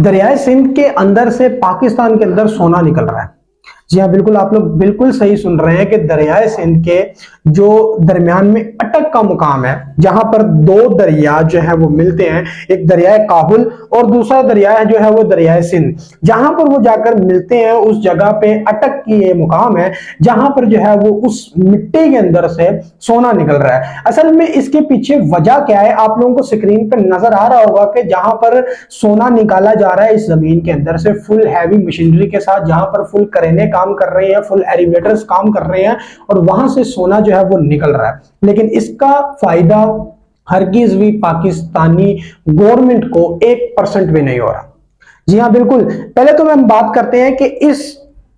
दरियाए सिंध के अंदर से पाकिस्तान के अंदर सोना निकल रहा है। जी हाँ, बिल्कुल, आप लोग बिल्कुल सही सुन रहे हैं कि दरियाए सिंध के जो दरमियान में अटक का मुकाम है, जहां पर दो दरिया जो है वो मिलते हैं, एक दरियाए काबुल और दूसरा दरिया जो है वो दरियाए सिंध, जहां पर वो जाकर मिलते हैं उस जगह पे अटक की ये मुकाम है जहां पर जो है वो उस मिट्टी के अंदर से सोना निकल रहा है। असल में इसके पीछे वजह क्या है, आप लोगों को स्क्रीन पर नजर आ रहा होगा कि जहां पर सोना निकाला जा रहा है इस जमीन के अंदर से फुल हैवी मशीनरी के साथ, जहां पर फुल क्रेनें काम कर रही हैं, फुल एलिवेटर्स काम कर रहे हैं और वहां से सोना जो है वो निकल रहा है। लेकिन इसका फायदा हरगिज भी पाकिस्तानी गवर्नमेंट को 1% भी नहीं हो रहा। जी हाँ, बिल्कुल। पहले तो हम बात करते हैं कि इस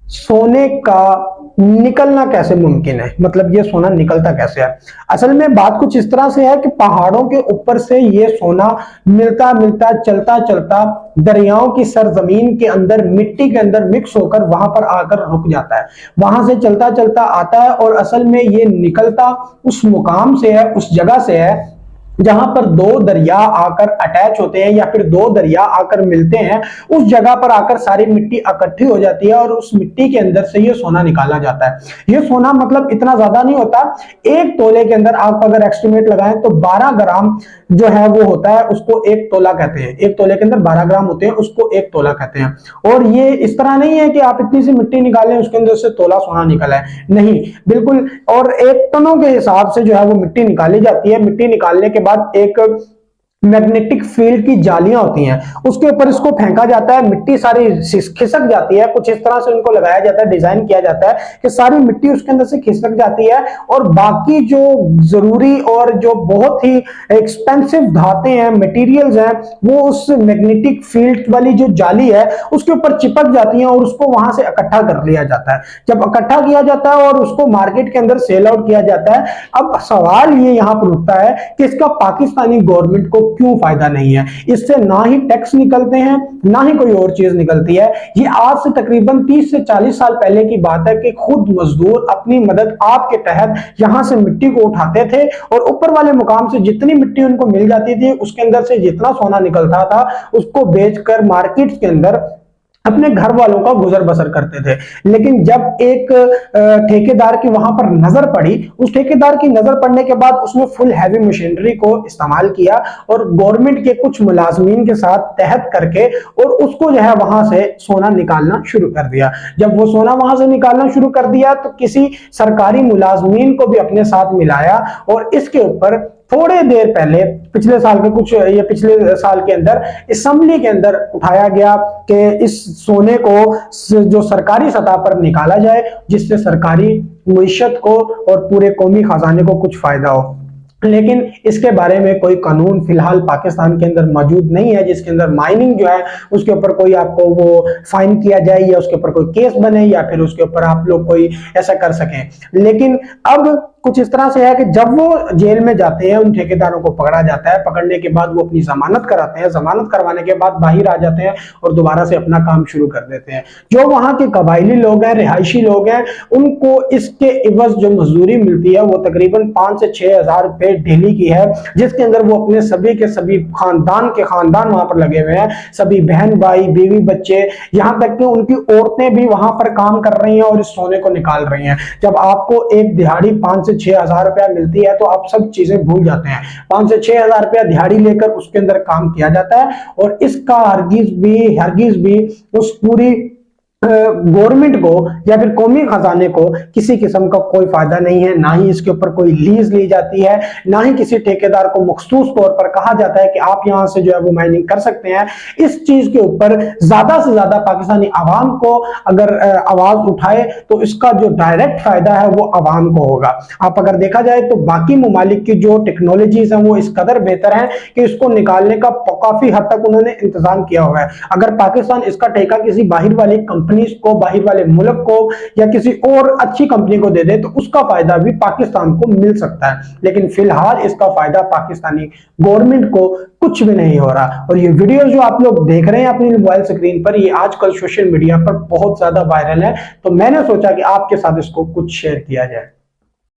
सोने का निकलना कैसे मुमकिन है, मतलब ये सोना निकलता कैसे है। असल में बात कुछ इस तरह से है कि पहाड़ों के ऊपर से ये सोना मिलता मिलता चलता चलता दरियाओं की सरजमीन के अंदर मिट्टी के अंदर मिक्स होकर वहां पर आकर रुक जाता है, वहां से चलता चलता आता है और असल में ये निकलता उस मुकाम से है, उस जगह से है जहां पर दो दरिया आकर अटैच होते हैं या फिर दो दरिया आकर मिलते हैं। उस जगह पर आकर सारी मिट्टी इकट्ठी हो जाती है और उस मिट्टी के अंदर से ये सोना निकाला जाता है। ये सोना मतलब इतना ज्यादा नहीं होता, एक तोले के अंदर आप अगर एस्टिमेट लगाएं तो 12 ग्राम जो है वो होता है, उसको एक तोला कहते हैं। एक तोले के अंदर 12 ग्राम होते हैं, उसको एक तोला कहते हैं। और ये इस तरह नहीं है कि आप इतनी सी मिट्टी निकालें उसके अंदर से तोला सोना निकला है, नहीं, बिल्कुल। और एक टनों के हिसाब से जो है वो मिट्टी निकाली जाती है। मिट्टी निकालने के बाद एक मैग्नेटिक फील्ड की जालियां होती हैं, उसके ऊपर इसको फेंका जाता है, मिट्टी सारी खिसक जाती है। कुछ इस तरह से उनको लगाया जाता है, डिजाइन किया जाता है कि सारी मिट्टी उसके अंदर से खिसक जाती है और बाकी जो जरूरी और जो बहुत ही एक्सपेंसिव धातें हैं, मटेरियल्स हैं, वो उस मैग्नेटिक फील्ड वाली जो जाली है उसके ऊपर चिपक जाती हैं और उसको वहां से इकट्ठा कर लिया जाता है। जब इकट्ठा किया जाता है और उसको मार्केट के अंदर सेल आउट किया जाता है, अब सवाल ये यहां पर उठता है कि इसका पाकिस्तानी गवर्नमेंट को क्यों फायदा नहीं है। इससे ना ही टैक्स निकलते हैं, ना ही कोई और चीज निकलती है। ये आज से तकरीबन 30 से 40 साल पहले की बात है कि खुद मजदूर अपनी मदद आपके तहत यहां से मिट्टी को उठाते थे और ऊपर वाले मुकाम से जितनी मिट्टी उनको मिल जाती थी उसके अंदर से जितना सोना निकलता था उसको बेचकर मार्केट के अंदर अपने घर वालों का गुजर बसर करते थे। लेकिन जब एक ठेकेदार की वहां पर नजर पड़ी, उस ठेकेदार की नजर पड़ने के बाद उसने फुल हैवी मशीनरी को इस्तेमाल किया और गवर्नमेंट के कुछ मुलाजमीन के साथ तहत करके और उसको जो है वहां से सोना निकालना शुरू कर दिया। जब वो सोना वहां से निकालना शुरू कर दिया तो किसी सरकारी मुलाजमीन को भी अपने साथ मिलाया और इसके ऊपर थोड़े देर पहले पिछले साल के अंदर असेंबली के अंदर उठाया गया कि इस सोने को जो सरकारी सतह पर निकाला जाए जिससे सरकारी मईशत को और पूरे कौमी खजाने को कुछ फायदा हो। लेकिन इसके बारे में कोई कानून फिलहाल पाकिस्तान के अंदर मौजूद नहीं है जिसके अंदर माइनिंग जो है उसके ऊपर कोई आपको वो फाइन किया जाए या उसके ऊपर कोई केस बने या फिर उसके ऊपर आप लोग कोई ऐसा कर सकें। लेकिन अब कुछ इस तरह से है कि जब वो जेल में जाते हैं उन ठेकेदारों को पकड़ा जाता है, पकड़ने के बाद वो अपनी जमानत कराते हैं, जमानत करवाने के बाद बाहर आ जाते हैं और दोबारा से अपना काम शुरू कर देते हैं। जो वहां के कबायली लोग हैं, रिहायशी लोग हैं, उनको इसके इवज जो मजदूरी मिलती है वो तकरीबन 5 से 6 हजार रुपए डेली की है, जिसके अंदर वो अपने सभी के सभी खानदान वहां पर लगे हुए हैं, सभी बहन भाई बीवी बच्चे, यहाँ तक कि उनकी औरतें भी वहां पर काम कर रही हैं और इस सोने को निकाल रही हैं। जब आपको एक दिहाड़ी 5 से 6 हजार रुपया मिलती है तो आप सब चीजें भूल जाते हैं। 5 से 6 हजार रुपया दिहाड़ी लेकर उसके अंदर काम किया जाता है और इसका हरगिज भी उस पूरी गवर्नमेंट को या फिर कौमी खजाने को किसी किस्म का कोई फायदा नहीं है। ना ही इसके ऊपर कोई लीज ली जाती है, ना ही किसी ठेकेदार को मखसूस तौर पर कहा जाता है कि आप यहां से जो है वो माइनिंग कर सकते हैं। इस चीज के ऊपर ज्यादा से ज्यादा पाकिस्तानी आवाम को अगर आवाज उठाए तो इसका जो डायरेक्ट फायदा है वो आवाम को होगा। आप अगर देखा जाए तो बाकी ममालिक की जो टेक्नोलॉजीज है वो इस कदर बेहतर है कि इसको निकालने का काफी हद तक उन्होंने इंतजाम किया हुआ है। अगर पाकिस्तान इसका ठेका किसी बाहर वाली कंपनी को, बाहर वाले मुल्क को या किसी और अच्छी कंपनी को दे दे तो उसका फायदा भी पाकिस्तान को मिल सकता है। लेकिन फिलहाल इसका फायदा पाकिस्तानी गवर्नमेंट को कुछ भी नहीं हो रहा। और ये वीडियो जो आप लोग देख रहे हैं अपनी मोबाइल स्क्रीन पर, ये आजकल सोशल मीडिया पर बहुत ज्यादा वायरल है, तो मैंने सोचा कि आपके साथ इसको कुछ शेयर किया जाए।